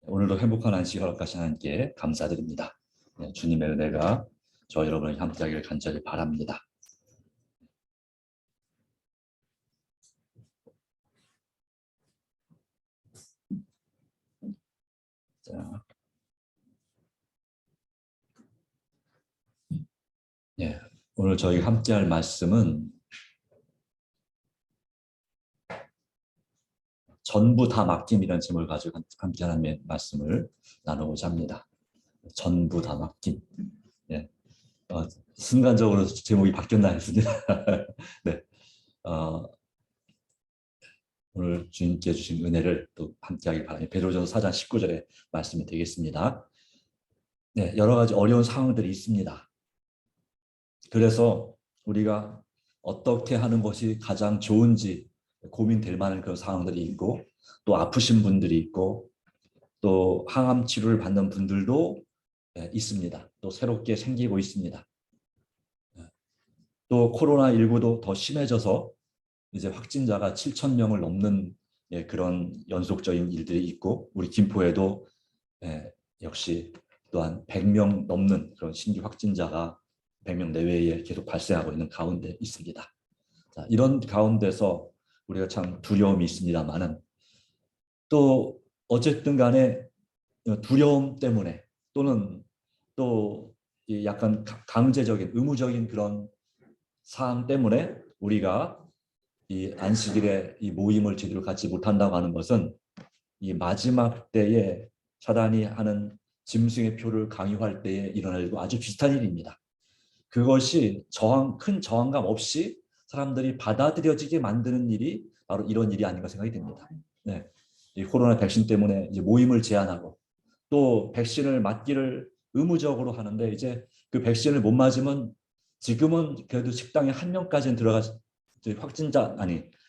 오늘도 행복한 안식을 허락하신 하나님께 감사드립니다. 주님의 은혜가 저와 여러분을 함께하기를 간절히 바랍니다. 자, 오늘 저희가 함께할 말씀은 전부 다 맡김이라는 제목을 가지고 함께 하나님의 말씀을 나누고자 합니다. 전부 다 맡김. 순간적으로 제목이 바뀌었나 했습니다. 네, 오늘 주님께 주신 은혜를 또 함께하길 바랍니다. 베드로전서 4장 19절의 말씀이 되겠습니다. 여러 가지 어려운 상황들이 있습니다. 그래서 우리가 어떻게 하는 것이 가장 좋은지 고민될 만한 그런 상황들이 있고, 또 아프신 분들이 있고, 또 항암 치료를 받는 분들도 있습니다. 또 새롭게 생기고 있습니다. 또 코로나19도 더 심해져서 이제 확진자가 7,000명을 넘는 그런 연속적인 일들이 있고, 우리 김포에도 역시 또한 100명 넘는 그런 신규 확진자가 100명 내외에 계속 발생하고 있는 가운데 있습니다. 자, 이런 가운데서 우리가 참 두려움이 있습니다만은, 또 어쨌든 간에 두려움 때문에 또는 또 약간 강제적인 의무적인 그런 사항 때문에 우리가 이 안식일에 이 모임을 제대로 갖지 못한다고 하는 것은 이 마지막 때에 사단이 하는 짐승의 표를 강요할 때에 일어날 일과 아주 비슷한 일입니다. 그것이 큰 저항감 없이 사람들이 받아들여지게 만드는 일이 바로 이런 일이 아닌가 생각이 됩니다. 이 코로나 백신 때문에 이제 모임을 제한하고, 또 백신을 맞기를 의무적으로 하는데, 이제 그 백신을 못 맞으면 지금은 그래도 식당에 한 명까지는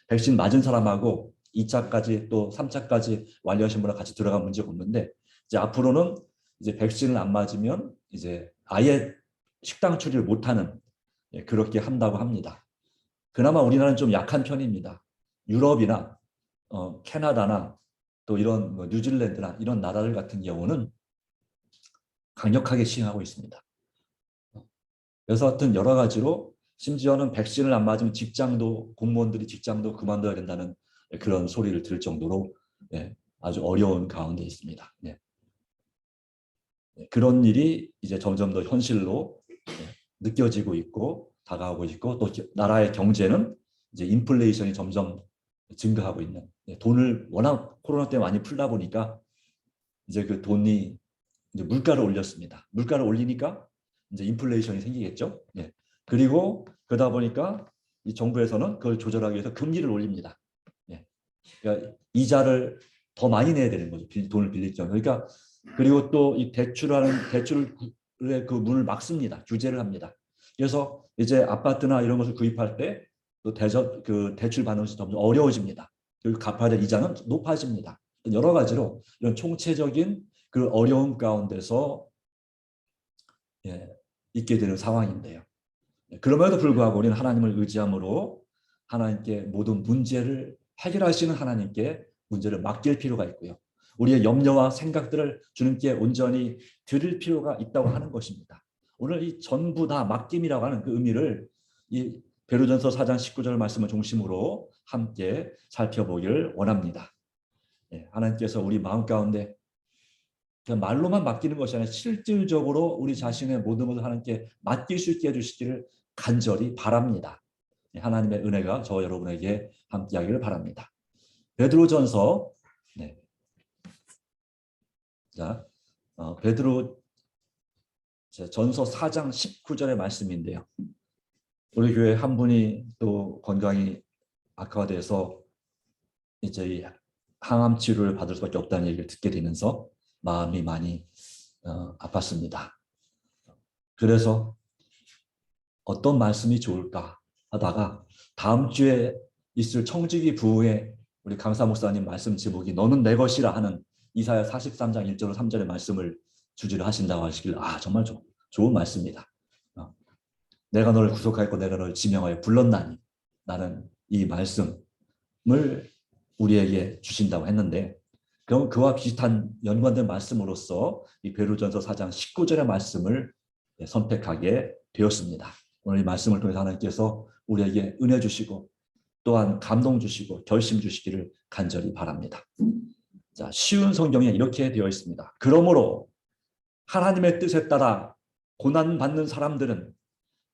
백신 맞은 사람하고 2차까지 또 3차까지 완료하신 분과 같이 들어간 문제가 없는데, 이제 앞으로는 이제 백신을 안 맞으면 이제 아예 식당 출입을 못하는, 그렇게 한다고 합니다. 그나마 우리나라는 좀 약한 편입니다. 유럽이나 캐나다나 또 이런 뉴질랜드나 이런 나라들 같은 경우는 강력하게 시행하고 있습니다. 그래서 하여튼 여러 가지로, 심지어는 백신을 안 맞으면 공무원들이 직장도 그만둬야 된다는 그런 소리를 들을 정도로 아주 어려운 가운데 있습니다. 그런 일이 이제 점점 더 현실로 느껴지고 있고 다가오고 있고, 또 나라의 경제는 이제 인플레이션이 점점 증가하고 있는, 돈을 워낙 코로나 때문에 많이 풀다 보니까 이제 그 돈이 이제 물가를 올렸습니다. 물가를 올리니까 이제 인플레이션이 생기겠죠. 그리고 그러다 보니까 이 정부에서는 그걸 조절하기 위해서 금리를 올립니다. 그러니까 이자를 더 많이 내야 되는 거죠. 돈을 빌릴 경우. 그러니까 그리고 또 이 대출의 그 문을 막습니다. 규제를 합니다. 그래서 이제 아파트나 이런 것을 구입할 때 또 그 대출 받는 것이 점점 어려워집니다. 그리고 갚아야 될 이자는 높아집니다. 여러 가지로 이런 총체적인 그 어려움 가운데서 있게 되는 상황인데요. 그럼에도 불구하고 우리는 하나님을 의지함으로 하나님께 모든 문제를 해결하시는 하나님께 문제를 맡길 필요가 있고요. 우리의 염려와 생각들을 주님께 온전히 드릴 필요가 있다고 하는 것입니다. 오늘 이 전부 다 맡김이라고 하는 그 의미를 이 베드로전서 4장 19절 말씀을 중심으로 함께 살펴보기를 원합니다. 하나님께서 우리 마음 가운데 그냥 말로만 맡기는 것이 아니라 실질적으로 우리 자신의 모든 것을 하나님께 맡길 수 있게 해주시기를 간절히 바랍니다. 하나님의 은혜가 저와 여러분에게 함께하기를 바랍니다. 베드로전서 베드로 전서 4장 19절의 말씀인데요. 우리 교회 한 분이 또 건강이 악화돼서 이제 항암 치료를 받을 수밖에 없다는 얘기를 듣게 되면서 마음이 많이 아팠습니다. 그래서 어떤 말씀이 좋을까 하다가 다음 주에 있을 청지기 부흥회 우리 강사 목사님 말씀 제목이 너는 내 것이라 하는 이사야 43장 1절 3절의 말씀을 주제로 하신다고 하시길, 정말 좋은 말씀입니다. 내가 너를 구속하였고 내가 너를 지명하여 불렀나니, 나는 이 말씀을 우리에게 주신다고 했는데, 그럼 그와 비슷한 연관된 말씀으로서 이 베드로전서 4장 19절의 말씀을 선택하게 되었습니다. 오늘 이 말씀을 통해서 하나님께서 우리에게 은혜 주시고 또한 감동 주시고 결심 주시기를 간절히 바랍니다. 자, 쉬운 성경에 이렇게 되어 있습니다. 그러므로 하나님의 뜻에 따라 고난받는 사람들은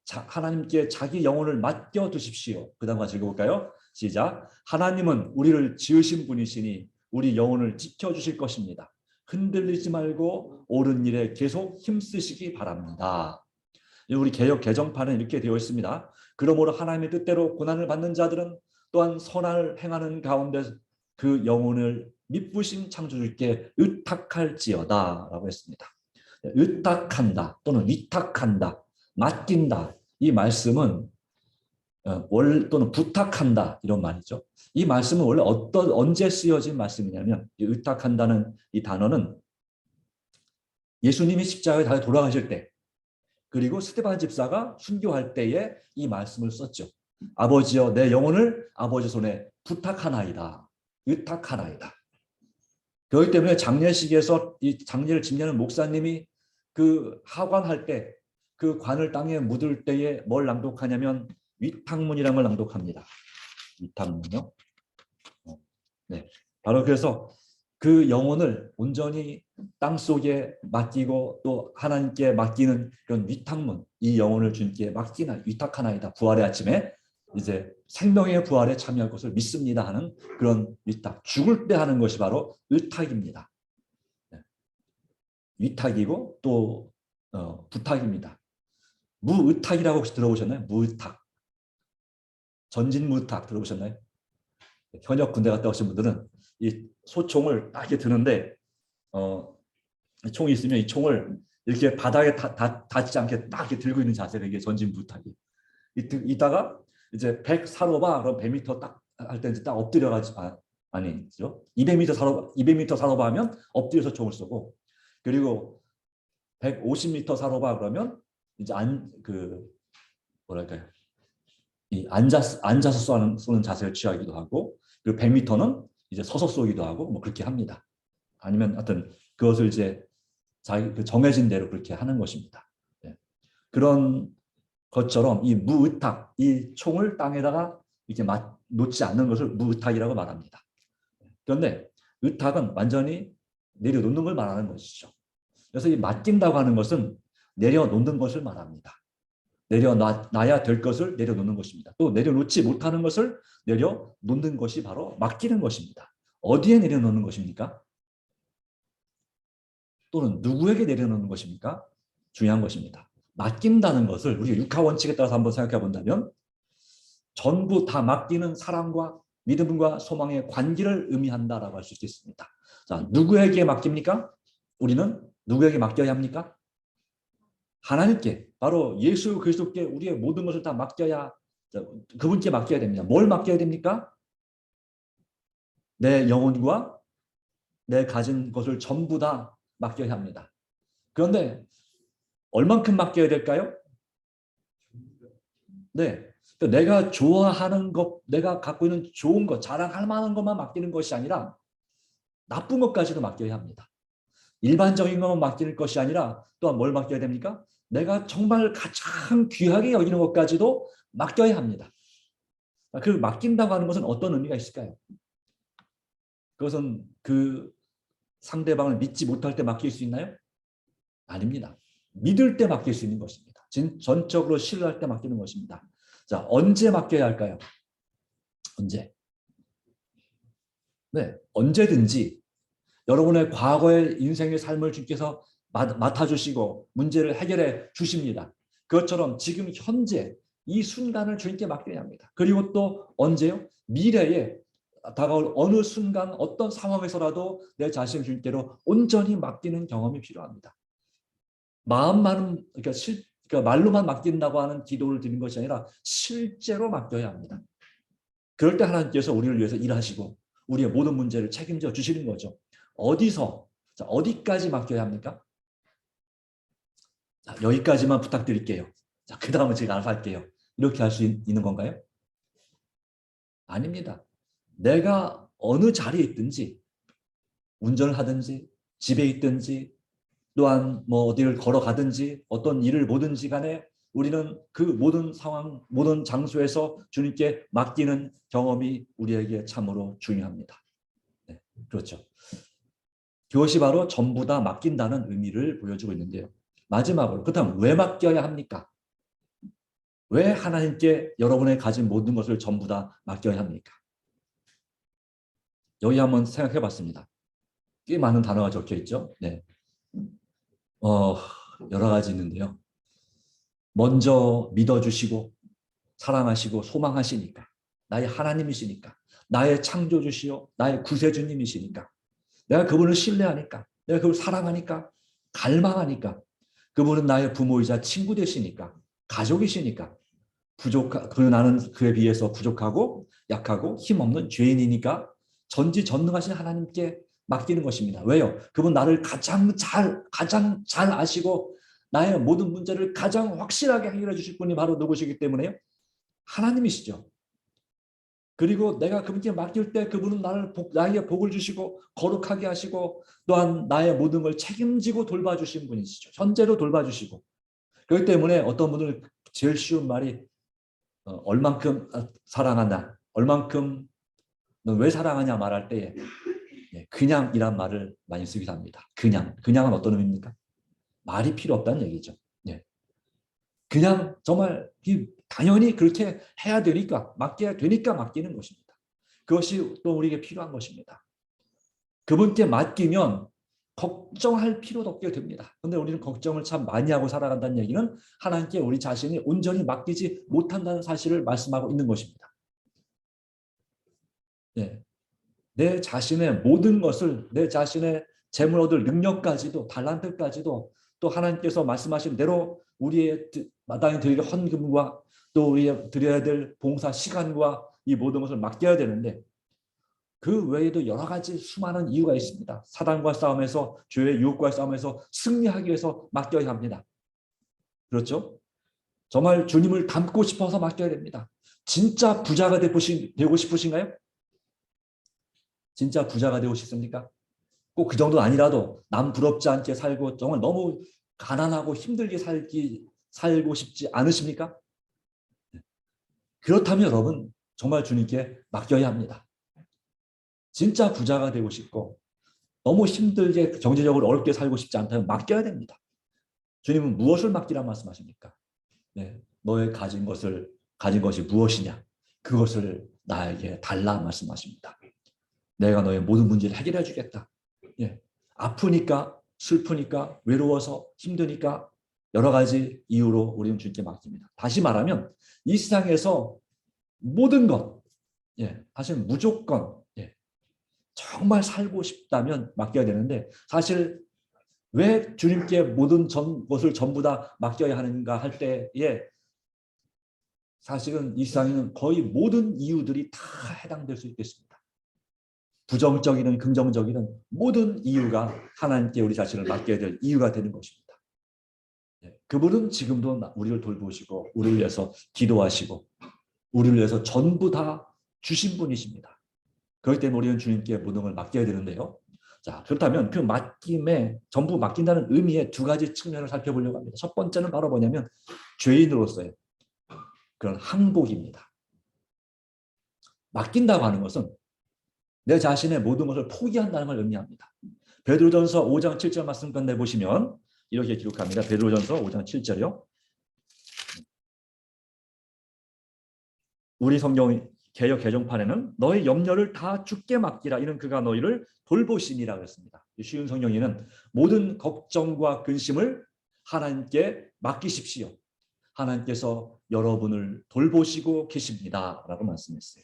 하나님께 자기 영혼을 맡겨 두십시오. 그 다음 같이 읽어볼까요? 시작. 하나님은 우리를 지으신 분이시니 우리 영혼을 지켜주실 것입니다. 흔들리지 말고 옳은 일에 계속 힘쓰시기 바랍니다. 우리 개역 개정판은 이렇게 되어 있습니다. 그러므로 하나님의 뜻대로 고난을 받는 자들은 또한 선을 행하는 가운데 그 영혼을 미쁘신 창조주께 의탁할지어다 라고 했습니다. 의탁한다 또는 위탁한다, 맡긴다. 이 말씀은 또는 부탁한다 이런 말이죠. 이 말씀은 원래 언제 쓰여진 말씀이냐면 의탁한다는 이 단어는 예수님이 십자가에 달려 돌아가실 때 그리고 스데반 집사가 순교할 때에 이 말씀을 썼죠. 아버지여 내 영혼을 아버지 손에 부탁하나이다. 의탁하나이다. 그렇기 때문에 장례식에서 이 장례를 집례하는 목사님이 그 하관할 때 그 관을 땅에 묻을 때에 뭘 낭독하냐면 위탁문이라는 걸 낭독합니다. 위탁문요. 네, 바로 그래서 그 영혼을 온전히 땅 속에 맡기고 또 하나님께 맡기는 그런 위탁문, 이 영혼을 주님께 맡기나 위탁하나이다. 부활의 아침에 이제 생명의 부활에 참여할 것을 믿습니다 하는 그런 위탁, 죽을 때 하는 것이 바로 의탁입니다. 네. 위탁이고 또 부탁입니다. 무의탁이라고 혹시 들어보셨나요? 무의탁. 전진무의탁 들어보셨나요? 현역 군대 갔다 오신 분들은 이 소총을 딱 이렇게 드는데 총이 있으면 이 총을 이렇게 바닥에 닿지 않게 딱 이렇게 들고 있는 자세가 이게 전진무의탁이에요. 이따가 이제 100 사로바 그럼 100m 딱 할 때 딱 엎드려가지고 아니죠. 200m 사로바 하면 엎드려서 총을 쏘고 그리고 150m 사로바 그러면 이제 뭐랄까요? 이 앉아서 쏘는 자세를 취하기도 하고 그리고 100m는 이제 서서 쏘기도 하고 뭐 그렇게 합니다. 아니면 하여튼 그것을 이제 자기 그 정해진 대로 그렇게 하는 것입니다. 네. 그런 것처럼 이 무의탁, 이 총을 땅에다가 이렇게 놓지 않는 것을 무의탁이라고 말합니다. 그런데 의탁은 완전히 내려놓는 걸 말하는 것이죠. 그래서 이 맡긴다고 하는 것은 내려놓는 것을 말합니다. 내려놔야 될 것을 내려놓는 것입니다. 또 내려놓지 못하는 것을 내려놓는 것이 바로 맡기는 것입니다. 어디에 내려놓는 것입니까? 또는 누구에게 내려놓는 것입니까? 중요한 것입니다. 맡긴다는 것을 우리가 육하 원칙에 따라서 한번 생각해 본다면 전부 다 맡기는 사랑과 믿음과 소망의 관계를 의미한다라고 할 수 있습니다. 자, 누구에게 맡깁니까? 우리는 누구에게 맡겨야 합니까? 하나님께, 바로 예수 그리스도께 우리의 모든 것을 다 맡겨야, 그분께 맡겨야 됩니다. 뭘 맡겨야 됩니까? 내 영혼과 내 가진 것을 전부 다 맡겨야 합니다. 그런데 얼만큼 맡겨야 될까요? 네, 내가 좋아하는 것, 내가 갖고 있는 좋은 것, 자랑할 만한 것만 맡기는 것이 아니라 나쁜 것까지도 맡겨야 합니다. 일반적인 것만 맡길 것이 아니라 또한 뭘 맡겨야 됩니까? 내가 정말 가장 귀하게 여기는 것까지도 맡겨야 합니다. 그 맡긴다고 하는 것은 어떤 의미가 있을까요? 그것은 그 상대방을 믿지 못할 때 맡길 수 있나요? 아닙니다. 믿을 때 맡길 수 있는 것입니다. 전적으로 신뢰할 때 맡기는 것입니다. 자, 언제 맡겨야 할까요? 언제? 네, 언제든지 여러분의 과거의 인생의 삶을 주께서 맡아주시고 문제를 해결해 주십니다. 그것처럼 지금 현재 이 순간을 주님께 맡겨야 합니다. 그리고 또 언제요? 미래에 다가올 어느 순간 어떤 상황에서라도 내 자신을 주님께로 온전히 맡기는 경험이 필요합니다. 마음만은 그러니까 말로만 맡긴다고 하는 기도를 드리는 것이 아니라 실제로 맡겨야 합니다. 그럴 때 하나님께서 우리를 위해서 일하시고 우리의 모든 문제를 책임져 주시는 거죠. 어디서, 자, 어디까지 맡겨야 합니까? 자, 여기까지만 부탁드릴게요. 자, 그 다음은 제가 알아서 할게요. 이렇게 할 수 있는 건가요? 아닙니다. 내가 어느 자리에 있든지 운전을 하든지 집에 있든지 또한 뭐 어디를 걸어가든지 어떤 일을 보든지 간에 우리는 그 모든 상황, 모든 장소에서 주님께 맡기는 경험이 우리에게 참으로 중요합니다. 네, 그렇죠. 그것이 바로 전부 다 맡긴다는 의미를 보여주고 있는데요. 마지막으로 그렇다면 왜 맡겨야 합니까? 왜 하나님께 여러분의 가진 모든 것을 전부 다 맡겨야 합니까? 여기 한번 생각해 봤습니다. 꽤 많은 단어가 적혀 있죠. 네. 어, 여러 가지 있는데요. 먼저 믿어주시고 사랑하시고 소망하시니까, 나의 하나님이시니까, 나의 창조주시요 나의 구세주님이시니까, 내가 그분을 신뢰하니까, 내가 그분을 사랑하니까, 갈망하니까, 그분은 나의 부모이자 친구 되시니까, 가족이시니까, 나는 그에 비해서 부족하고 약하고 힘없는 죄인이니까 전지전능하신 하나님께 맡기는 것입니다. 왜요? 그분 나를 가장 잘 아시고 나의 모든 문제를 가장 확실하게 해결해 주실 분이 바로 누구시기 때문에요? 하나님이시죠. 그리고 내가 그분께 맡길 때 그분은 나에게 복을 주시고 거룩하게 하시고 또한 나의 모든 걸 책임지고 돌봐주신 분이시죠. 현재로 돌봐주시고. 그렇기 때문에 어떤 분들은 제일 쉬운 말이 얼만큼 사랑하나, 얼만큼 너 왜 사랑하냐 말할 때에 그냥이란 말을 많이 쓰기도 합니다. 그냥은 어떤 의미입니까? 말이 필요 없다는 얘기죠. 예. 그냥 정말 당연히 그렇게 해야 되니까 맡겨야 되니까 맡기는 것입니다. 그것이 또 우리에게 필요한 것입니다. 그분께 맡기면 걱정할 필요도 없게 됩니다. 그런데 우리는 걱정을 참 많이 하고 살아간다는 얘기는 하나님께 우리 자신이 온전히 맡기지 못한다는 사실을 말씀하고 있는 것입니다. 네. 내 자신의 모든 것을, 내 자신의 재물 얻을 능력까지도, 달란트까지도 또 하나님께서 말씀하신 대로 우리의 마땅히 드릴 헌금과 또 우리의 드려야 될 봉사 시간과 이 모든 것을 맡겨야 되는데 그 외에도 여러 가지 수많은 이유가 있습니다. 사단과 싸움에서, 죄의 유혹과의 싸움에서 승리하기 위해서 맡겨야 합니다. 그렇죠? 정말 주님을 닮고 싶어서 맡겨야 됩니다. 진짜 부자가 되고 싶으신가요? 진짜 부자가 되고 싶습니까? 꼭 그 정도는 아니라도 남 부럽지 않게 살고 정말 너무 가난하고 힘들게 살고 싶지 않으십니까? 그렇다면 여러분 정말 주님께 맡겨야 합니다. 진짜 부자가 되고 싶고 너무 힘들게 경제적으로 어렵게 살고 싶지 않다면 맡겨야 됩니다. 주님은 무엇을 맡기란 말씀하십니까? 네, 너의 가진 것이 무엇이냐? 그것을 나에게 달라 말씀하십니다. 내가 너의 모든 문제를 해결해 주겠다. 예, 아프니까, 슬프니까, 외로워서, 힘드니까 여러 가지 이유로 우리는 주님께 맡깁니다. 다시 말하면 이 세상에서 모든 것, 사실 무조건 정말 살고 싶다면 맡겨야 되는데 사실 왜 주님께 모든 것을 전부 다 맡겨야 하는가 할 때에 사실은 이 세상에는 거의 모든 이유들이 다 해당될 수 있겠습니다. 부정적이든 긍정적이든 모든 이유가 하나님께 우리 자신을 맡겨야 될 이유가 되는 것입니다. 그분은 지금도 우리를 돌보시고 우리를 위해서 기도하시고 우리를 위해서 전부 다 주신 분이십니다. 그렇기 때문에 우리는 주님께 모든 걸 맡겨야 되는데요. 자, 그렇다면 그 맡김에 전부 맡긴다는 의미의 두 가지 측면을 살펴보려고 합니다. 첫 번째는 바로 뭐냐면 죄인으로서의 그런 항복입니다. 맡긴다고 하는 것은 내 자신의 모든 것을 포기한다는 걸 의미합니다. 베드로전서 5장 7절 말씀 건네 보시면 이렇게 기록합니다. 베드로전서 5장 7절이요. 우리 성경 개역 개정판에는 너의 염려를 다 주께 맡기라 이는 그가 너희를 돌보심이라 그랬습니다. 쉬운 성경에는 모든 걱정과 근심을 하나님께 맡기십시오. 하나님께서 여러분을 돌보시고 계십니다. 라고 말씀했어요.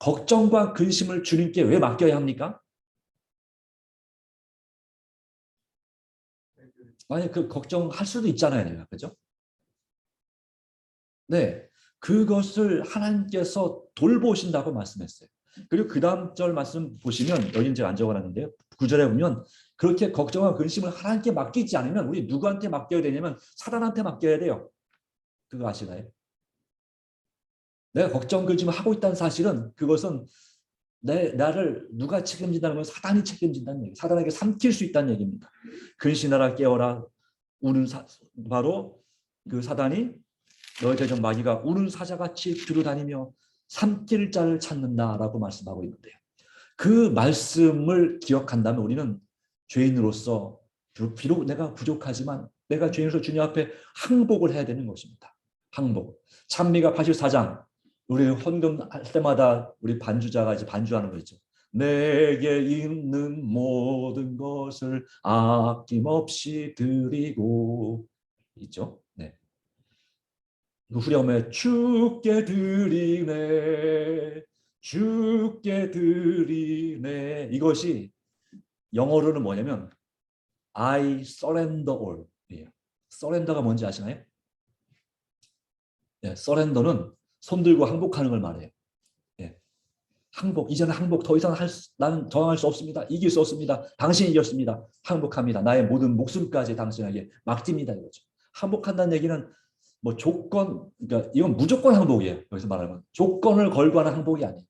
걱정과 근심을 주님께 왜 맡겨야 합니까? 아니, 그 걱정할 수도 있잖아요, 내가. 그죠? 네. 그것을 하나님께서 돌보신다고 말씀했어요. 그리고 그 다음 절 말씀 보시면 여기 제가 안 적어놨는데요. 9절에 보면 그렇게 걱정과 근심을 하나님께 맡기지 않으면 우리 누구한테 맡겨야 되냐면 사단한테 맡겨야 돼요. 그거 아시나요? 내가 걱정 근심을 하고 있다는 사실은 그것은 나를 누가 책임진다는 건 사단이 책임진다는 얘기. 사단에게 삼킬 수 있다는 얘기입니다. 근신하라 깨어라 우는 바로 그 사단이 너희 대적 마귀가 우는 사자같이 두루다니며 삼킬 자를 찾는다라고 말씀하고 있는데요. 그 말씀을 기억한다면 우리는 죄인으로서 비록 내가 부족하지만 내가 죄인으로서 주님 앞에 항복을 해야 되는 것입니다. 항복. 찬미가 84장 우리 헌금할 때마다 우리 반주자가 이제 반주하는 거 있죠. 내게 있는 모든 것을 아낌없이 드리고 있죠. 네. 그 후렴에 주께 드리네 주께 드리네 이것이 영어로는 뭐냐면 I surrender all. surrender가 뭔지 아시나요? 네, surrender는 손 들고 항복하는 걸 말해요. 네. 항복, 이제는 항복 더 이상 나는 저항할 수 없습니다. 이길 수 없습니다. 당신이 이겼습니다. 항복합니다. 나의 모든 목숨까지 당신에게 맡깁니다. 이거죠. 항복한다는 얘기는 뭐 조건, 그러니까 이건 무조건 항복이에요. 여기서 말하면 조건을 걸고 하는 항복이 아니에요.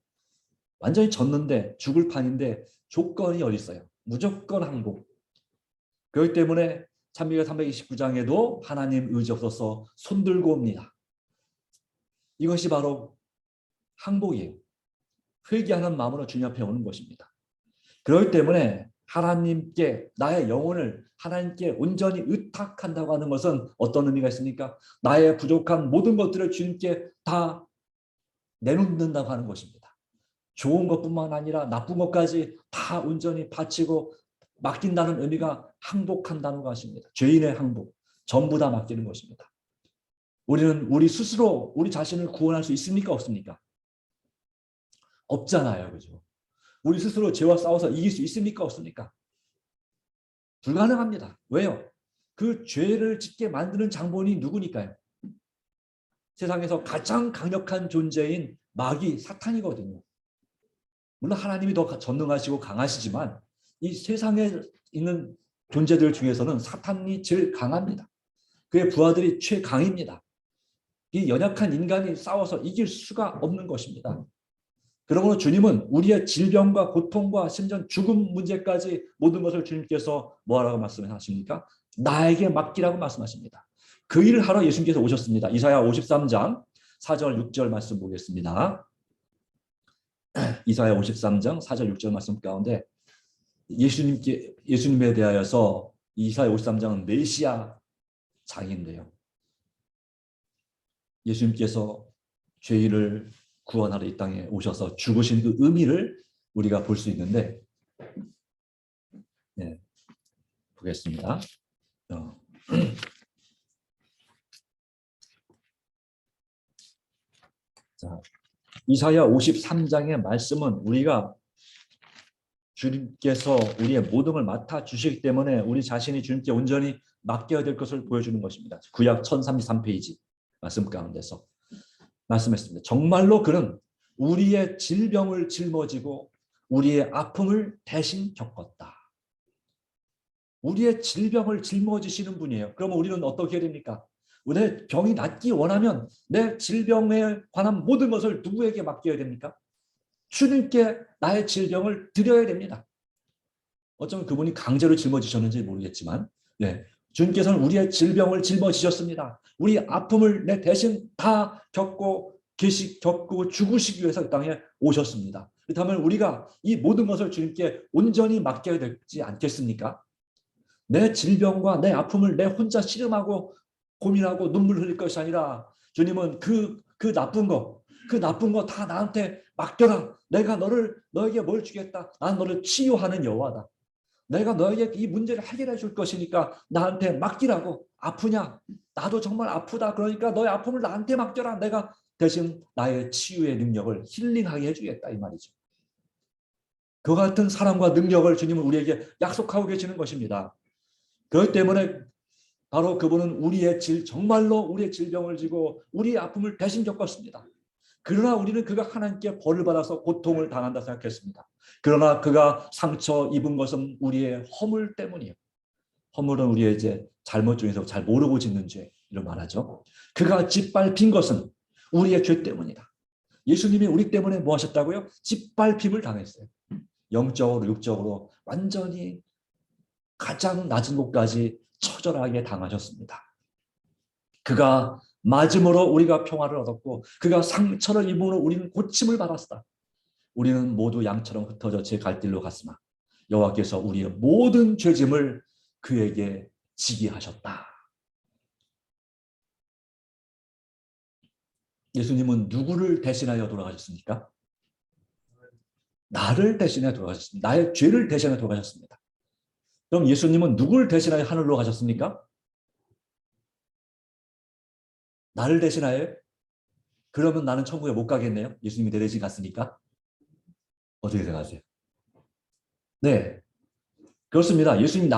완전히 졌는데 죽을 판인데 조건이 어디 있어요? 무조건 항복. 그렇기 때문에 찬미가 329장에도 하나님 의지 없어서 손들고 옵니다. 이것이 바로 항복이에요. 회개하는 마음으로 주님 앞에 오는 것입니다. 그렇기 때문에 하나님께 나의 영혼을 하나님께 온전히 의탁한다고 하는 것은 어떤 의미가 있습니까? 나의 부족한 모든 것들을 주님께 다 내놓는다고 하는 것입니다. 좋은 것뿐만 아니라 나쁜 것까지 다 온전히 바치고 맡긴다는 의미가 항복한다는 것입니다. 죄인의 항복, 전부 다 맡기는 것입니다. 우리는 우리 스스로 우리 자신을 구원할 수 있습니까? 없습니까? 없잖아요. 그죠? 우리 스스로 죄와 싸워서 이길 수 있습니까? 없습니까? 불가능합니다. 왜요? 그 죄를 짓게 만드는 장본이 누구니까요? 세상에서 가장 강력한 존재인 마귀, 사탄이거든요. 물론 하나님이 더 전능하시고 강하시지만 이 세상에 있는 존재들 중에서는 사탄이 제일 강합니다. 그의 부하들이 최강입니다. 이 연약한 인간이 싸워서 이길 수가 없는 것입니다. 그러므로 주님은 우리의 질병과 고통과 심지어 죽음 문제까지 모든 것을 주님께서 뭐라고 말씀하십니까? 나에게 맡기라고 말씀하십니다. 그 일을 하러 예수님께서 오셨습니다. 이사야 53장 4절 6절 말씀 보겠습니다. 이사야 53장 4절 6절 말씀 가운데 예수님에 대하여서 이사야 53장은 메시아 장인데요. 예수님께서 죄인을 구원하러 이 땅에 오셔서 죽으신 그 의미를 우리가 볼 수 있는데, 네, 보겠습니다. 자, 이사야 53장의 말씀은 우리가 주님께서 우리의 모든 걸 맡아 주시기 때문에 우리 자신이 주님께 온전히 맡겨야 될 것을 보여주는 것입니다. 구약 1033페이지 말씀 가운데서 말씀했습니다. 정말로 그는 우리의 질병을 짊어지고 우리의 아픔을 대신 겪었다. 우리의 질병을 짊어지시는 분이에요. 그러면 우리는 어떻게 해야 됩니까? 내 병이 낫기 원하면 내 질병에 관한 모든 것을 누구에게 맡겨야 됩니까? 주님께 나의 질병을 드려야 됩니다. 어쩌면 그분이 강제로 짊어지셨는지 모르겠지만, 네, 주님께서는 우리의 질병을 짊어지셨습니다. 우리 아픔을 내 대신 다 겪고 죽으시기 위해서 이 땅에 오셨습니다. 그렇다면 우리가 이 모든 것을 주님께 온전히 맡겨야 되지 않겠습니까? 내 질병과 내 아픔을 내 혼자 씨름하고 고민하고 눈물 흘릴 것이 아니라 주님은 그 나쁜 거 다 나한테 맡겨라. 내가 너에게 뭘 주겠다. 난 너를 치유하는 여호와다. 내가 너에게 이 문제를 해결해 줄 것이니까 나한테 맡기라고. 아프냐? 나도 정말 아프다. 그러니까 너의 아픔을 나한테 맡겨라. 내가 대신 나의 치유의 능력을 힐링하게 해주겠다 이 말이죠. 그 같은 사랑과 능력을 주님은 우리에게 약속하고 계시는 것입니다. 그렇기 때문에 바로 그분은 정말로 우리의 질병을 지고 우리의 아픔을 대신 겪었습니다. 그러나 우리는 그가 하나님께 벌을 받아서 고통을 당한다 생각했습니다. 그러나 그가 상처 입은 것은 우리의 허물 때문이에요. 허물은 우리의 이제 잘못 중에서 잘 모르고 짓는 죄를 말하죠. 그가 짓밟힌 것은 우리의 죄 때문이다. 예수님이 우리 때문에 뭐 하셨다고요? 짓밟힘을 당했어요. 영적으로 육적으로 완전히 가장 낮은 곳까지 처절하게 당하셨습니다. 그가 맞음으로 우리가 평화를 얻었고 그가 상처를 입음으로 우리는 고침을 받았다. 우리는 모두 양처럼 흩어져 제 갈 길로 갔으나 여호와께서 우리의 모든 죄짐을 그에게 지게 하셨다. 예수님은 누구를 대신하여 돌아가셨습니까? 나를 대신하여 돌아가셨습니다. 나의 죄를 대신하여 돌아가셨습니다. 그럼 예수님은 누구를 대신하여 하늘로 가셨습니까? 나를 대신하여? 그러면 나는 천국에 못 가겠네요. 예수님이 내 대신 갔으니까. 어떻게 생각하세요? 네, 그렇습니다. 예수님이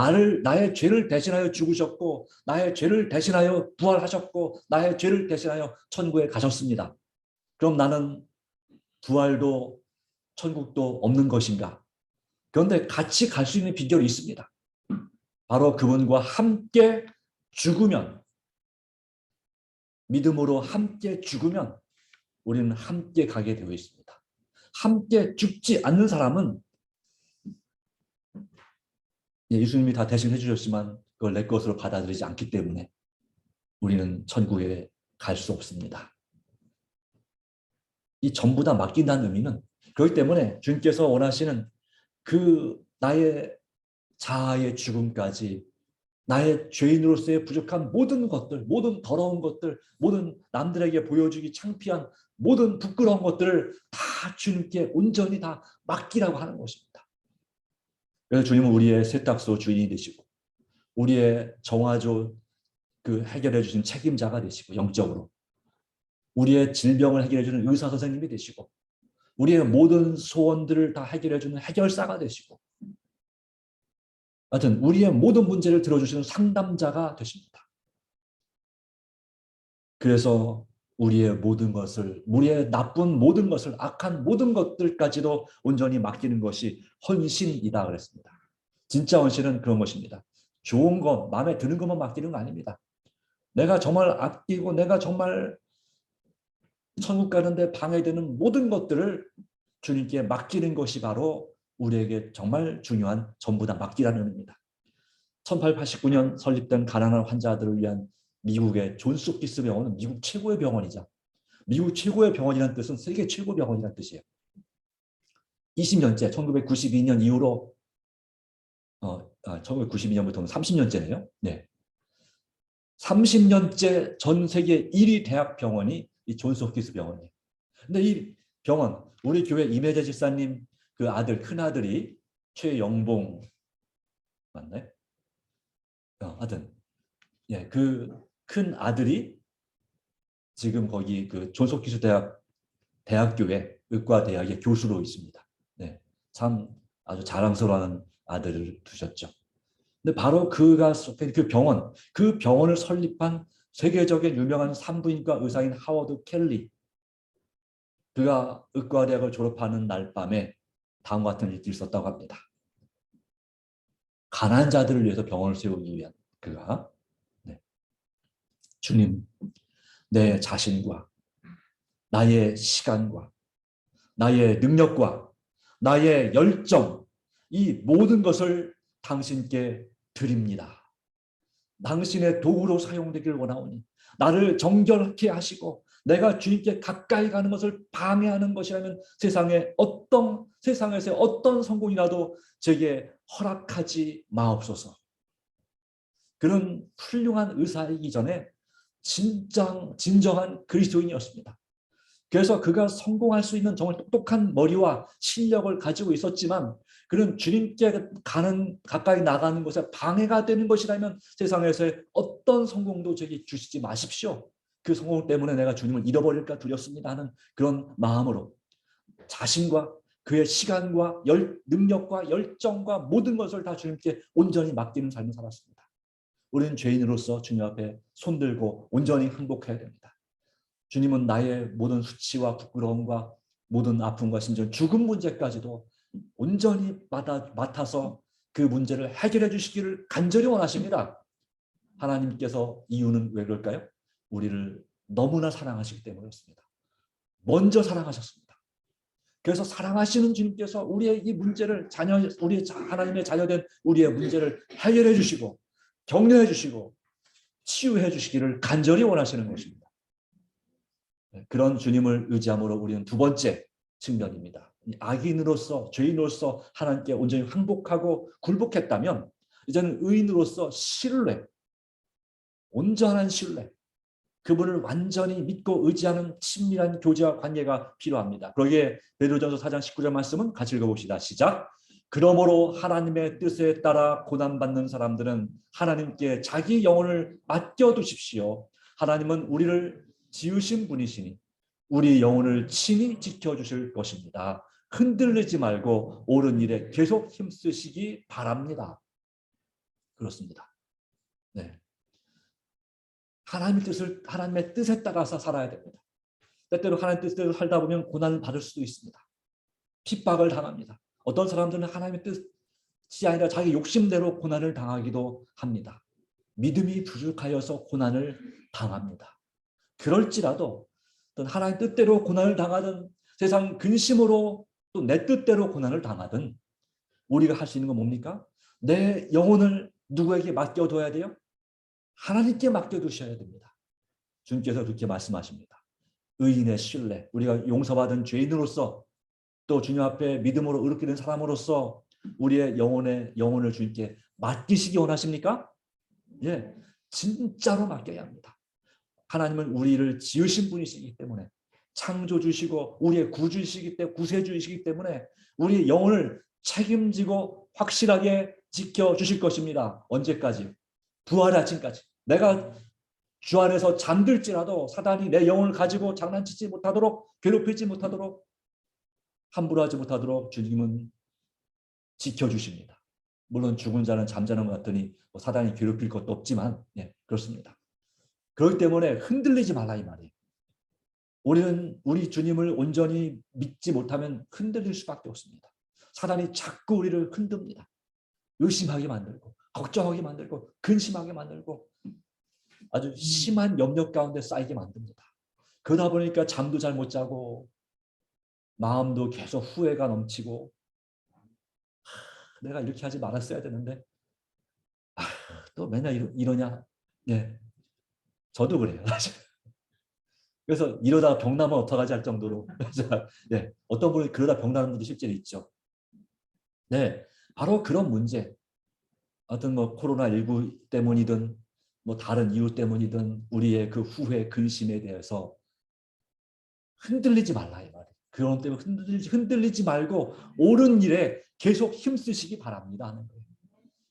나의 죄를 대신하여 죽으셨고 나의 죄를 대신하여 부활하셨고 나의 죄를 대신하여 천국에 가셨습니다. 그럼 나는 부활도 천국도 없는 것인가? 그런데 같이 갈 수 있는 비결이 있습니다. 바로 그분과 함께 죽으면, 믿음으로 함께 죽으면 우리는 함께 가게 되어 있습니다. 함께 죽지 않는 사람은 예수님이 다 대신 해주셨지만 그걸 내 것으로 받아들이지 않기 때문에 우리는 천국에 갈 수 없습니다. 이 전부 다 맡긴다는 의미는 그렇기 때문에 주님께서 원하시는 그 나의 자아의 죽음까지 나의 죄인으로서의 부족한 모든 것들, 모든 더러운 것들, 모든 남들에게 보여주기 창피한 모든 부끄러운 것들을 다 주님께 온전히 다 맡기라고 하는 것입니다. 그래서 주님은 우리의 세탁소 주인이 되시고 우리의 정화조 그 해결해 주신 책임자가 되시고 영적으로 우리의 질병을 해결해 주는 의사 선생님이 되시고 우리의 모든 소원들을 다 해결해 주는 해결사가 되시고 하여튼 우리의 모든 문제를 들어주시는 상담자가 되십니다. 그래서 우리의 모든 것을, 우리의 나쁜 모든 것을, 악한 모든 것들까지도 온전히 맡기는 것이 헌신이다 그랬습니다. 진짜 헌신은 그런 것입니다. 좋은 것, 마음에 드는 것만 맡기는 거 아닙니다. 내가 정말 아끼고 내가 정말 천국 가는데 방해되는 모든 것들을 주님께 맡기는 것이 바로 우리에게 정말 중요한 전부 다 맡기라는 의미입니다. 1889년 설립된 가난한 환자들을 위한 미국의 존스 홉킨스 병원은 미국 최고의 병원이자 미국 최고의 병원이라는 뜻은 세계 최고 병원이라는 뜻이에요. 20년째 1992년 이후로 1992년부터는 30년째네요. 네. 30년째 전 세계 1위 대학 병원이 이 존스 홉킨스 병원이에요. 근데 이 병원 우리 교회 임혜재 집사님 그 아들 큰 아들이 최영봉 맞나요? 하여튼 예, 그 큰 아들이 지금 거기 그 존스 홉킨스 대학교의 의과대학의 교수로 있습니다. 네, 참 아주 자랑스러운 아들을 두셨죠. 근데 바로 그가 속한 그 병원을 설립한 세계적인 유명한 산부인과 의사인 하워드 켈리, 그가 의과대학을 졸업하는 날 밤에 다음과 같은 일들이 있었다고 합니다. 가난한 자들을 위해서 병원을 세우기 위한 그가 주님, 내 자신과 나의 시간과 나의 능력과 나의 열정, 이 모든 것을 당신께 드립니다. 당신의 도구로 사용되기를 원하오니 나를 정결케 하시고 내가 주님께 가까이 가는 것을 방해하는 것이라면 세상에서 어떤 성공이라도 제게 허락하지 마옵소서. 그런 훌륭한 의사이기 전에 진정한 그리스도인이었습니다. 그래서 그가 성공할 수 있는 정말 똑똑한 머리와 실력을 가지고 있었지만 그는 주님께 가까이 나가는 것에 방해가 되는 것이라면 세상에서의 어떤 성공도 제게 주시지 마십시오. 그 성공 때문에 내가 주님을 잃어버릴까 두렵습니다 하는 그런 마음으로 자신과 그의 시간과 능력과 열정과 모든 것을 다 주님께 온전히 맡기는 삶을 살았습니다. 우리는 죄인으로서 주님 앞에 손들고 온전히 항복해야 됩니다. 주님은 나의 모든 수치와 부끄러움과 모든 아픔과 심지어 죽음 문제까지도 온전히 맡아서 그 문제를 해결해 주시기를 간절히 원하십니다. 하나님께서 이유는 왜 그럴까요? 우리를 너무나 사랑하시기 때문이었습니다. 먼저 사랑하셨습니다. 그래서 사랑하시는 주님께서 우리의 이 문제를 우리 하나님의 자녀된 우리의 문제를 해결해 주시고 격려해 주시고 치유해 주시기를 간절히 원하시는 것입니다. 그런 주님을 의지함으로 우리는 두 번째 측면입니다. 악인으로서 죄인으로서 하나님께 온전히 항복하고 굴복했다면 이제는 의인으로서 신뢰, 온전한 신뢰, 그분을 완전히 믿고 의지하는 친밀한 교제와 관계가 필요합니다. 그러기에 베드로전서 4장 19절 말씀은 같이 읽어봅시다. 시작. 그러므로 하나님의 뜻에 따라 고난받는 사람들은 하나님께 자기 영혼을 맡겨두십시오. 하나님은 우리를 지으신 분이시니 우리 영혼을 친히 지켜주실 것입니다. 흔들리지 말고 옳은 일에 계속 힘쓰시기 바랍니다. 그렇습니다. 네. 하나님의 뜻에 따라서 살아야 됩니다. 때때로 하나님의 뜻대로 살다 보면 고난을 받을 수도 있습니다. 핍박을 당합니다. 어떤 사람들은 하나님의 뜻이 아니라 자기 욕심대로 고난을 당하기도 합니다. 믿음이 부족하여서 고난을 당합니다. 그럴지라도 하나님 뜻대로 고난을 당하든 세상 근심으로 또 내 뜻대로 고난을 당하든 우리가 할 수 있는 건 뭡니까? 내 영혼을 누구에게 맡겨둬야 돼요? 하나님께 맡겨두셔야 됩니다. 주님께서 그렇게 말씀하십니다. 의인의 신뢰, 우리가 용서받은 죄인으로서 또 주님 앞에 믿음으로 의롭게 된 사람으로서 우리의 영혼을 주님께 맡기시기 원하십니까? 예, 진짜로 맡겨야 합니다. 하나님은 우리를 지으신 분이시기 때문에 창조주시고 우리의 구주이시기 때문에 구세주이시기 때문에 우리의 영혼을 책임지고 확실하게 지켜주실 것입니다. 언제까지? 부활의 아침까지. 내가 주 안에서 잠들지라도 사단이 내 영혼을 가지고 장난치지 못하도록 괴롭히지 못하도록 함부로 하지 못하도록 주님은 지켜주십니다. 물론 죽은 자는 잠자는 것 같으니 사단이 괴롭힐 것도 없지만 그렇습니다. 그렇기 때문에 흔들리지 말라 이 말이에요. 우리는 우리 주님을 온전히 믿지 못하면 흔들릴 수밖에 없습니다. 사단이 자꾸 우리를 흔듭니다. 의심하게 만들고 걱정하게 만들고 근심하게 만들고 아주 심한 염려 가운데 쌓이게 만듭니다. 그러다 보니까 잠도 잘 못 자고 마음도 계속 후회가 넘치고 내가 이렇게 하지 말았어야 되는데 또 맨날 이러냐. 네, 저도 그래요. 그래서 이러다 병 나면 어떡하지 할 정도로 네, 어떤 분이 그러다 병 나는 분도 실제로 있죠. 네, 바로 그런 문제. 어떤 코로나19 때문이든 다른 이유 때문이든 우리의 그 후회 근심에 대해서 흔들리지 말라 이 말이에요. 그런 때문에 흔들리지 말고 옳은 일에 계속 힘쓰시기 바랍니다 하는 거예요.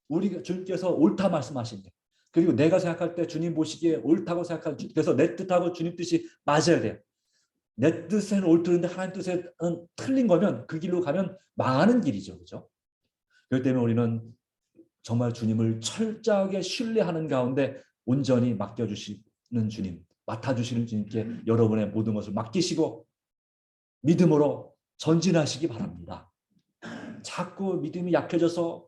우리가 주님께서 옳다 말씀하신대. 그리고 내가 생각할 때 주님 보시기에 옳다고 생각하는 그래서 내 뜻하고 주님 뜻이 맞아야 돼요. 내 뜻에는 옳든데 하나님 뜻에는 틀린 거면 그 길로 가면 망하는 길이죠. 그렇죠? 그렇기 때문에 우리는 정말 주님을 철저하게 신뢰하는 가운데 온전히 맡겨주시는 주님, 맡아주시는 주님께 여러분의 모든 것을 맡기시고 믿음으로 전진하시기 바랍니다. 자꾸 믿음이 약해져서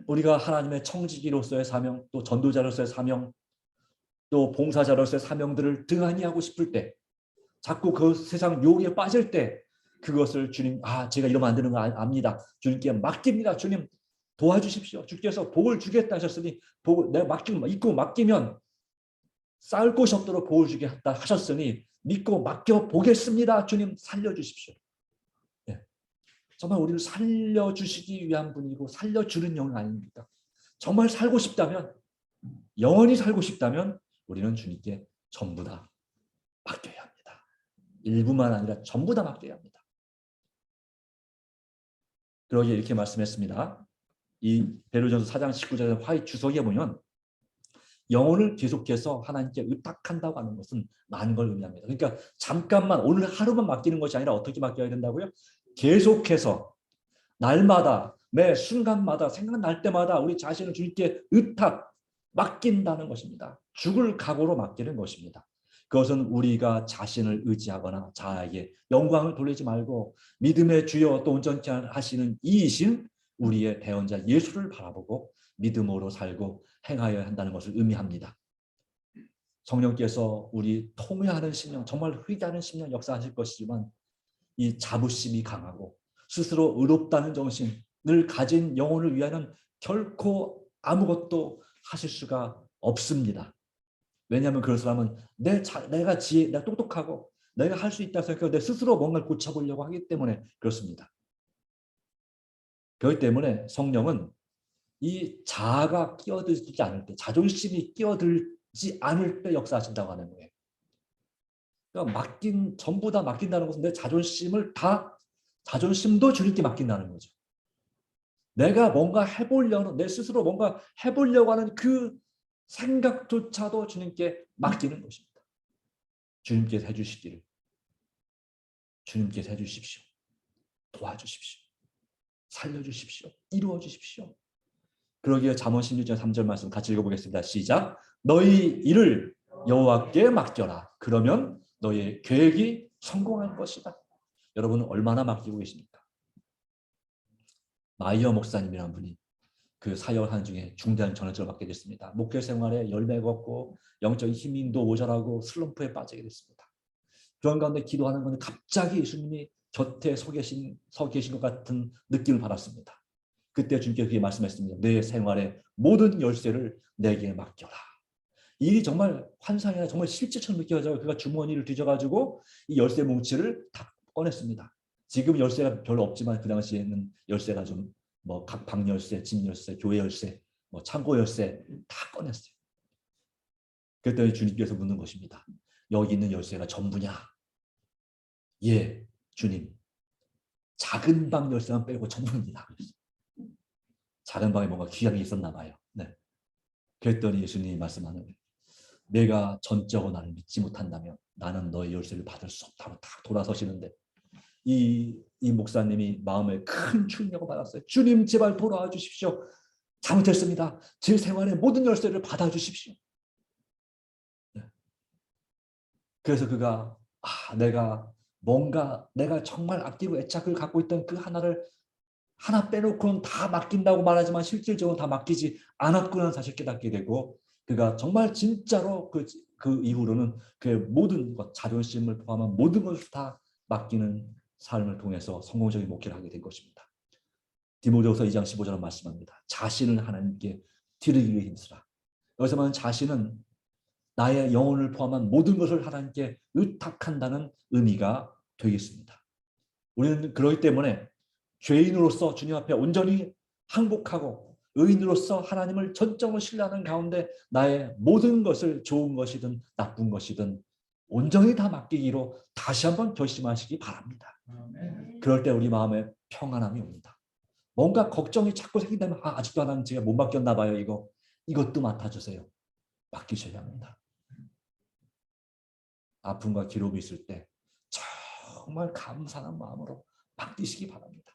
우리가 하나님의 청지기로서의 사명, 또 전도자로서의 사명, 또 봉사자로서의 사명들을 등한히 하고 싶을 때, 자꾸 그 세상 유혹에 빠질 때 그것을 주님, 제가 이러면 안 되는 거 압니다. 주님께 맡깁니다. 주님 도와주십시오. 주께서 복을 주겠다 하셨으니 내가 믿고 맡기면 쌓을 곳이 없도록 복을 주겠다 하셨으니 믿고 맡겨 보겠습니다. 주님 살려주십시오. 네. 정말 우리를 살려주시기 위한 분이고 살려주는 영혼 아닙니까? 정말 살고 싶다면, 영원히 살고 싶다면 우리는 주님께 전부 다 맡겨야 합니다. 일부만 아니라 전부 다 맡겨야 합니다. 그러기에 이렇게 말씀했습니다. 이 베드로전서 4장 19절의 화의 주석에 보면 영혼을 계속해서 하나님께 의탁한다고 하는 것은 많은 걸 의미합니다. 그러니까 잠깐만 오늘 하루만 맡기는 것이 아니라 어떻게 맡겨야 된다고요? 계속해서 날마다 매 순간마다 생각날 때마다 우리 자신을 주님께 의탁 맡긴다는 것입니다. 죽을 각오로 맡기는 것입니다. 그것은 우리가 자신을 의지하거나 자아에게 영광을 돌리지 말고 믿음의 주여 또 온전케 하시는 이이신 우리의 대언자 예수를 바라보고 믿음으로 살고 행하여야 한다는 것을 의미합니다. 성령께서 우리 통회하는 심령, 정말 회개하는 심령 역사하실 것이지만 이 자부심이 강하고 스스로 의롭다는 정신을 가진 영혼을 위하여는 결코 아무것도 하실 수가 없습니다. 왜냐하면 그런 사람은 내가 똑똑하고 내가 할 수 있다 생각하고 내 스스로 뭔가를 고쳐보려고 하기 때문에 그렇습니다. 그렇기 때문에 성령은 이 자아가 끼어들지 않을 때, 자존심이 끼어들지 않을 때 역사하신다고 하는 거예요. 그러니까 전부 다 맡긴다는 것은 내 자존심도 주님께 맡긴다는 거죠. 내가 뭔가 내 스스로 뭔가 해보려고 하는 그 생각조차도 주님께 맡기는 것입니다. 주님께서 해주시기를. 주님께서 해주십시오. 도와주십시오. 살려주십시오. 이루어 주십시오. 그러기에 잠언 16장 3절 말씀 같이 읽어보겠습니다. 시작. 너희 일을 여호와께 맡겨라. 그러면 너희의 계획이 성공할 것이다. 여러분은 얼마나 맡기고 계십니까? 마이어 목사님이라는 분이 그 사역하는 중에 중대한 전환점을 받게 됐습니다. 목회 생활에 열매가 없고 영적인 힘도 모자라고 슬럼프에 빠지게 됐습니다. 그런 가운데 기도하는 건데 갑자기 예수님이 곁에 서 계신 것 같은 느낌을 받았습니다. 그때 주님께서 그렇게 말씀했습니다. 내 생활의 모든 열쇠를 내게 맡겨라. 일이 정말 환상이 아니라 정말 실제처럼 느껴져요. 그가 주머니를 뒤져가지고 이 열쇠 뭉치를 다 꺼냈습니다. 지금 열쇠가 별로 없지만 그 당시에는 열쇠가 좀 뭐 각 방 열쇠, 집 열쇠, 교회 열쇠, 뭐 창고 열쇠 다 꺼냈어요. 그랬더니 주님께서 묻는 것입니다. 여기 있는 열쇠가 전부냐? 예, 주님. 작은 방 열쇠만 빼고 전부입니다. 작은 방에 뭔가 귀한 게 있었나 봐요. 네. 그랬더니 예수님이 말씀하는 거예요. 내가 전적으로 나를 믿지 못한다면 나는 너의 열쇠를 받을 수 없다고 딱 돌아서시는데 이 목사님이 마음에 큰 충격을 받았어요. 주님 제발 돌아와 주십시오. 잘못했습니다. 제 생활의 모든 열쇠를 받아주십시오. 네. 그래서 그가 내가 정말 아끼고 애착을 갖고 있던 그 하나 빼놓고는 다 맡긴다고 말하지만 실질적으로 다 맡기지 않았구나 사실 깨닫게 되고 그가 정말 진짜로 그 이후로는 그의 모든 것, 자존심을 포함한 모든 것을 다 맡기는 삶을 통해서 성공적인 목회를 하게 된 것입니다. 디모데후서 2장 15절은 말씀합니다. 자신을 하나님께 드리기 위해 힘쓰라. 여기서 말하는 자신은 나의 영혼을 포함한 모든 것을 하나님께 의탁한다는 의미가 되겠습니다. 우리는 그렇기 때문에 죄인으로서 주님 앞에 온전히 항복하고 의인으로서 하나님을 전적으로 신뢰하는 가운데 나의 모든 것을 좋은 것이든 나쁜 것이든 온전히 다 맡기기로 다시 한번 결심하시기 바랍니다. 그럴 때 우리 마음에 평안함이 옵니다. 뭔가 걱정이 자꾸 생긴다면 아직도 하나님 제가 못 맡겼나 봐요. 이것도 맡아주세요. 맡기셔야 합니다. 아픔과 기록이 있을 때 정말 감사한 마음으로 맡기시기 바랍니다.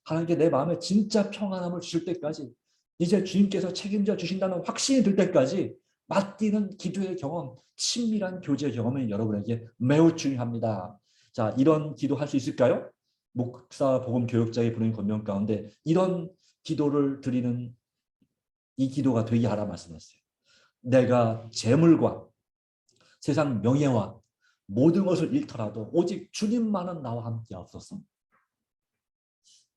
하나님께 내 마음에 진짜 평안함을 주실 때까지 이제 주님께서 책임져 주신다는 확신이 들 때까지 맡기는 기도의 경험, 친밀한 교제의 경험이 여러분에게 매우 중요합니다. 자, 이런 기도할 수 있을까요? 목사 복음 교육자의 부르는 권면 가운데 이런 기도를 드리는 이 기도가 되게 하라 말씀했어요. 내가 재물과 세상 명예와 모든 것을 잃더라도 오직 주님만은 나와 함께 하옵소서.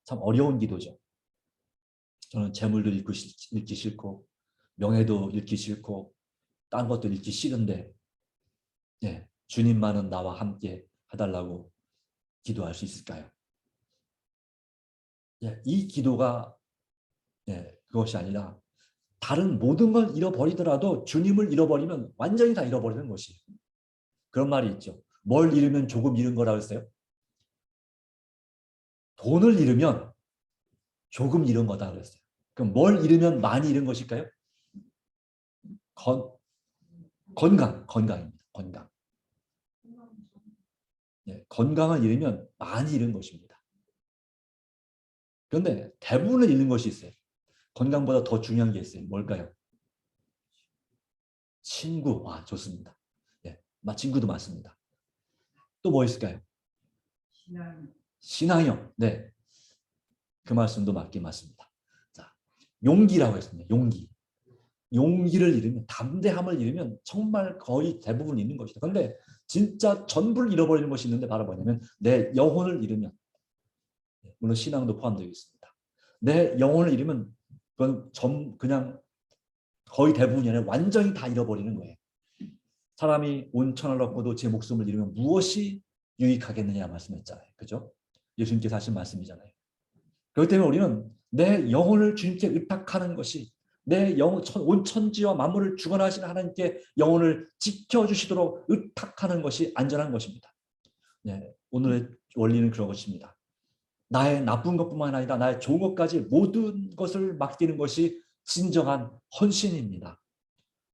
참 어려운 기도죠. 저는 재물도 잃기 싫고 명예도 잃기 싫고 딴 것도 잃기 싫은데 주님만은 나와 함께 해달라고 기도할 수 있을까요? 이 기도가 그것이 아니라 다른 모든 걸 잃어버리더라도 주님을 잃어버리면 완전히 다 잃어버리는 것이에요. 그런 말이 있죠. 뭘 잃으면 조금 잃은 거라고 했어요? 돈을 잃으면 조금 잃은 거다 그랬어요. 그럼 뭘 잃으면 많이 잃은 것일까요? 건강입니다. 건강. 건강을 잃으면 많이 잃은 것입니다. 그런데 대부분을 잃는 것이 있어요. 건강보다 더 중요한 게 있어요. 뭘까요? 친구. 좋습니다. 친구도 많습니다. 또 뭐 있을까요? 신앙형. 네. 그 말씀도 맞긴 맞습니다. 자, 용기라고 했습니다. 용기. 용기를 잃으면, 담대함을 잃으면 정말 거의 대부분 있는 것이다. 그런데 진짜 전부를 잃어버리는 것이 있는데 바로 뭐냐면 내 영혼을 잃으면, 물론 신앙도 포함되어 있습니다. 내 영혼을 잃으면 그건 그냥 거의 대부분이 아니라 완전히 다 잃어버리는 거예요. 사람이 온천을 얻고도 제 목숨을 잃으면 무엇이 유익하겠느냐 말씀했잖아요. 그죠? 예수님께서 하신 말씀이잖아요. 그렇기 때문에 우리는 내 영혼을 주님께 의탁하는 것이, 내 영혼, 온 천지와 만물을 주관하신 하나님께 영혼을 지켜주시도록 의탁하는 것이 안전한 것입니다. 네, 오늘의 원리는 그런 것입니다. 나의 나쁜 것뿐만 아니라 나의 좋은 것까지 모든 것을 맡기는 것이 진정한 헌신입니다.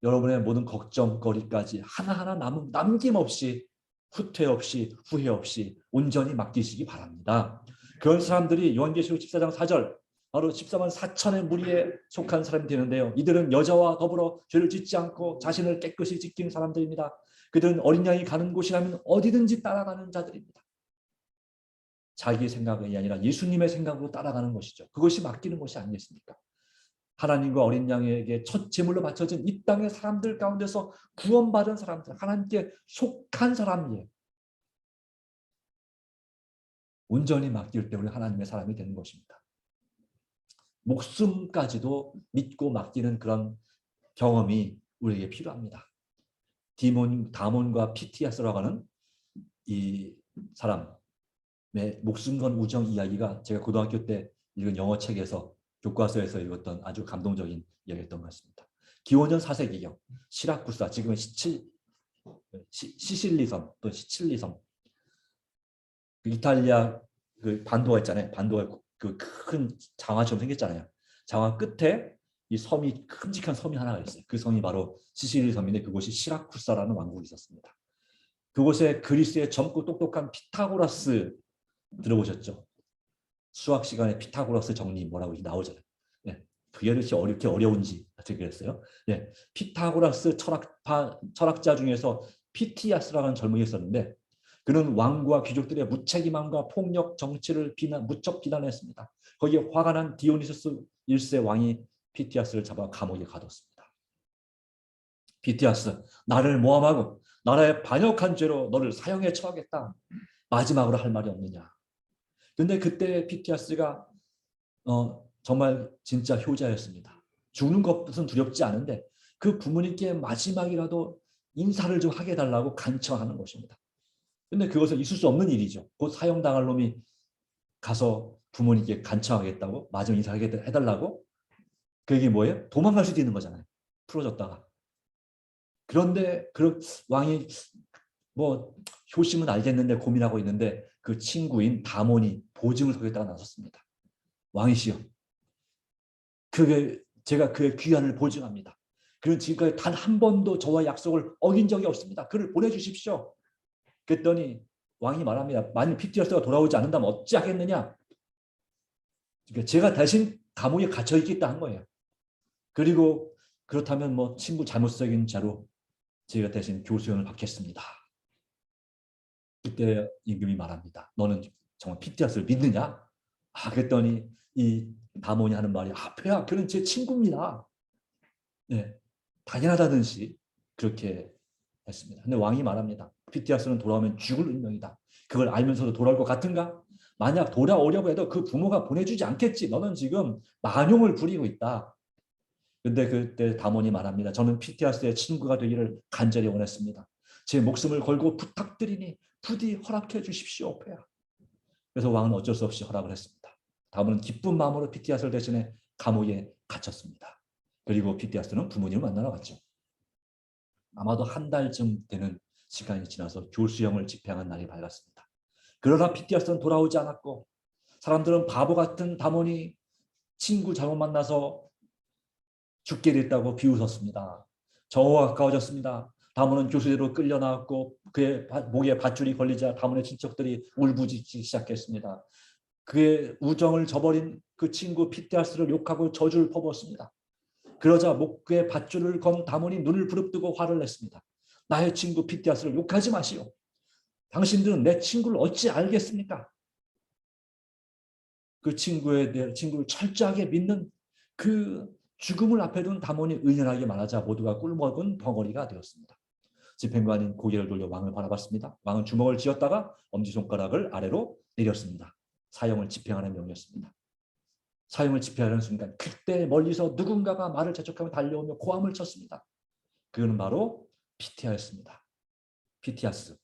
여러분의 모든 걱정거리까지 하나하나 남김없이, 후퇴 없이, 후회 없이 온전히 맡기시기 바랍니다. 그런 사람들이 요한계시록 14장 4절, 바로 14만 4천의 무리에 속한 사람이 되는데요. 이들은 여자와 더불어 죄를 짓지 않고 자신을 깨끗이 지키는 사람들입니다. 그들은 어린 양이 가는 곳이라면 어디든지 따라가는 자들입니다. 자기 생각이 아니라 예수님의 생각으로 따라가는 것이죠. 그것이 맡기는 것이 아니겠습니까? 하나님과 어린 양에게 첫 제물로 바쳐진 이 땅의 사람들 가운데서 구원받은 사람들, 하나님께 속한 사람이에요. 온전히 맡길 때 우리 하나님의 사람이 되는 것입니다. 목숨까지도 믿고 맡기는 그런 경험이 우리에게 필요합니다. 다몬과 피티아스라고 하는 이 사람의 목숨 건 우정 이야기가 제가 고등학교 때 읽은 영어 책에서, 교과서에서 읽었던 아주 감동적인 이야기였던 것 같습니다. 기원전 4세기경 시라쿠사, 지금은 시실리섬 또 시칠리섬, 그 이탈리아 그 반도가 있잖아요. 반도가 그 큰 장화처럼 생겼잖아요. 장화 끝에 이 섬이, 큼직한 섬이 하나가 있어요. 그 섬이 바로 시실리 섬인데 그곳이 시라쿠사라는 왕국이 있었습니다. 그곳에 그리스의 젊고 똑똑한 피타고라스 들어보셨죠? 수학 시간에 피타고라스 정리 뭐라고 나오잖아요. 네. 그게 이렇게 어려운지 어떻게 그랬어요? 네. 피타고라스 철학자 중에서 피티아스라는 젊은이가 있었는데 그는 왕과 귀족들의 무책임함과 폭력 정치를 무척 비난했습니다. 거기에 화가 난 디오니소스 1세 왕이 피티아스를 잡아 감옥에 가뒀습니다. 피티아스, 나를 모함하고 나라에 반역한 죄로 너를 사형에 처하겠다. 마지막으로 할 말이 없느냐. 근데 그때 피티아스가 정말 진짜 효자였습니다. 죽는 것은 두렵지 않은데 그 부모님께 마지막이라도 인사를 좀 하게 해달라고 간청하는 것입니다. 근데 그것은 있을 수 없는 일이죠. 곧 사형당할 놈이 가서 부모님께 간청하겠다고, 마지막 인사하게 해달라고? 그게 뭐예요? 도망갈 수도 있는 거잖아요. 풀어졌다가. 그런데 그 왕이 뭐 효심은 알겠는데 고민하고 있는데 그 친구인 다몬이 보증을 서겠다가 나섰습니다. 왕이시여, 제가 그의 귀환을 보증합니다. 그는 지금까지 단 한 번도 저와 약속을 어긴 적이 없습니다. 그를 보내주십시오. 그랬더니 왕이 말합니다. 만일 피티어스가 돌아오지 않는다면 어찌하겠느냐. 그러니까 제가 대신 감옥에 갇혀 있겠다 한 거예요. 그리고 그렇다면 뭐 친구 잘못적인 자로 제가 대신 교수형을 받겠습니다. 그때 임금이 말합니다. 너는 정말 피티어스를 믿느냐? 그랬더니 이 다몬이 하는 말이 폐하, 그는 제 친구입니다. 네, 당연하다든지 그렇게 했습니다. 근데 왕이 말합니다. 피티아스는 돌아오면 죽을 운명이다. 그걸 알면서도 돌아올 것 같은가? 만약 돌아오려고 해도 그 부모가 보내주지 않겠지. 너는 지금 만용을 부리고 있다. 근데 그때 다몬이 말합니다. 저는 피티아스의 친구가 되기를 간절히 원했습니다. 제 목숨을 걸고 부탁드리니 부디 허락해 주십시오, 폐하. 그래서 왕은 어쩔 수 없이 허락을 했습니다. 다몬은 기쁜 마음으로 피티아스를 대신해 감옥에 갇혔습니다. 그리고 피티아스는 부모님을 만나러 갔죠. 아마도 한 달쯤 되는 시간이 지나서 교수형을 집행한 날이 밝았습니다. 그러나 피티아스는 돌아오지 않았고 사람들은 바보 같은 다몬이 친구 잘못 만나서 죽게 됐다고 비웃었습니다. 정오가 가까워졌습니다. 다몬은 교수대로 끌려 나왔고 그의 목에 밧줄이 걸리자 다몬의 친척들이 울부짖기 시작했습니다. 그의 우정을 저버린 그 친구 피티아스를 욕하고 저주를 퍼부었습니다. 그러자 목에 밧줄을 건 다몬이 눈을 부릅뜨고 화를 냈습니다. 나의 친구 피티아스를 욕하지 마시오. 당신들은 내 친구를 어찌 알겠습니까? 그 친구를 철저하게 믿는 그 죽음을 앞에 둔 다몬이 의연하게 말하자 모두가 꿀먹은 벙어리가 되었습니다. 집행관인 고개를 돌려 왕을 바라봤습니다. 왕은 주먹을 쥐었다가 엄지손가락을 아래로 내렸습니다. 사형을 집행하는 명이었습니다. 사형을 집행하는 순간 그때 멀리서 누군가가 말을 재촉하며 달려오며 고함을 쳤습니다. 그는 바로 피티아였습니다. 피티아스.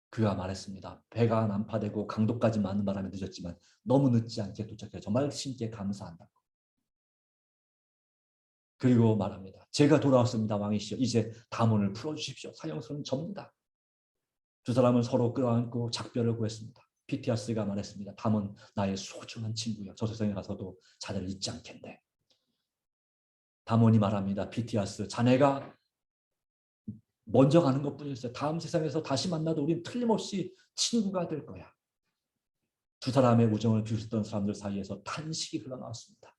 그가 말했습니다. 배가 난파되고 강도까지 많은 바람에 늦었지만 너무 늦지 않게 도착해 정말 신께 감사한다고. 그리고 말합니다. 제가 돌아왔습니다. 왕이시여. 이제 다몬을 풀어주십시오. 사형선은 접니다. 두 사람은 서로 끌어안고 작별을 구했습니다. 피티아스가 말했습니다. 다몬 나의 소중한 친구여. 저 세상에 가서도 자네를 잊지 않겠네. 다몬이 말합니다. 피티아스 자네가 먼저 가는 것뿐이었어요. 다음 세상에서 다시 만나도 우린 틀림없이 친구가 될 거야. 두 사람의 우정을 비웃었던 사람들 사이에서 탄식이 흘러나왔습니다.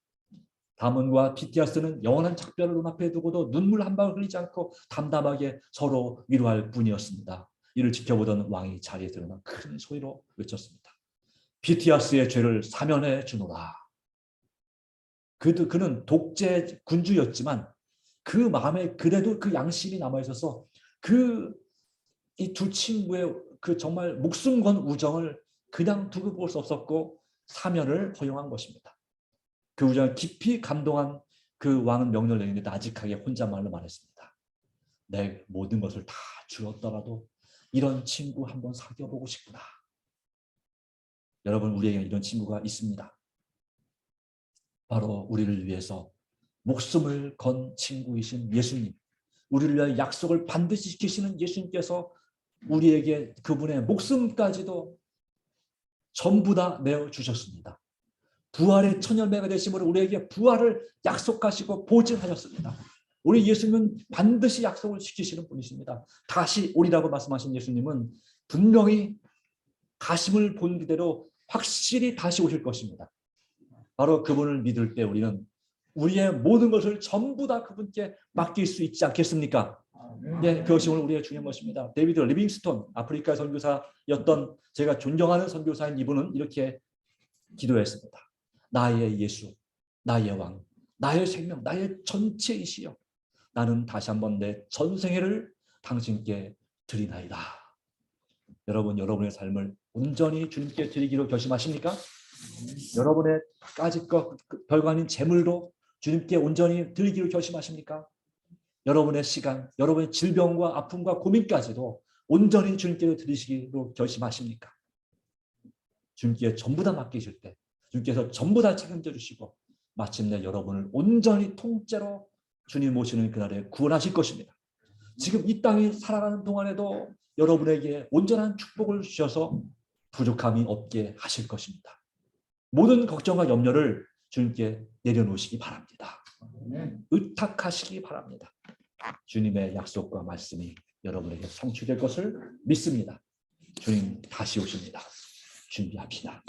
다몬과 피티아스는 영원한 작별을 눈앞에 두고도 눈물 한 방울 흘리지 않고 담담하게 서로 위로할 뿐이었습니다. 이를 지켜보던 왕이 자리에 일어나 큰 소리로 외쳤습니다. 피티아스의 죄를 사면해 주노라. 그는 독재 군주였지만 그 마음에 그래도 그 양심이 남아있어서 이 두 친구의 그 정말 목숨 건 우정을 그냥 두고 볼 수 없었고 사면을 허용한 것입니다. 그 우정을 깊이 감동한 그 왕은 명령을 내리는데 나직하게 혼잣말로 말했습니다. 내 모든 것을 다 주었더라도 이런 친구 한번 사귀어보고 싶구나. 여러분 우리에게 이런 친구가 있습니다. 바로 우리를 위해서 목숨을 건 친구이신 예수님. 우리를 위해 약속을 반드시 지키시는 예수님께서 우리에게 그분의 목숨까지도 전부 다 내어주셨습니다. 부활의 천열매가 되심으로 우리에게 부활을 약속하시고 보증하셨습니다. 우리 예수님은 반드시 약속을 지키시는 분이십니다. 다시 오리라고 말씀하신 예수님은 분명히 가심을 본 그대로 확실히 다시 오실 것입니다. 바로 그분을 믿을 때 우리는 우리의 모든 것을 전부 다 그분께 맡길 수 있지 않겠습니까? 네, 그것이 오늘 우리의 중요한 것입니다. 데이비드 리빙스톤, 아프리카 선교사였던 제가 존경하는 선교사인 이분은 이렇게 기도했습니다. 나의 예수, 나의 왕, 나의 생명, 나의 전체이시여. 나는 다시 한번 내 전생애를 당신께 드리나이다. 여러분, 여러분의 삶을 온전히 주님께 드리기로 결심하십니까? 여러분의 까짓 것 별거 아닌 재물도 주님께 온전히 드리기로 결심하십니까? 여러분의 시간, 여러분의 질병과 아픔과 고민까지도 온전히 주님께 드리시기로 결심하십니까? 주님께 전부 다 맡기실 때 주님께서 전부 다 책임져 주시고 마침내 여러분을 온전히 통째로 주님 모시는 그날에 구원하실 것입니다. 지금 이 땅에 살아가는 동안에도 여러분에게 온전한 축복을 주셔서 부족함이 없게 하실 것입니다. 모든 걱정과 염려를 주님께 내려놓으시기 바랍니다. 의탁하시기 바랍니다. 주님의 약속과 말씀이 여러분에게 성취될 것을 믿습니다. 주님 다시 오십니다. 준비합시다.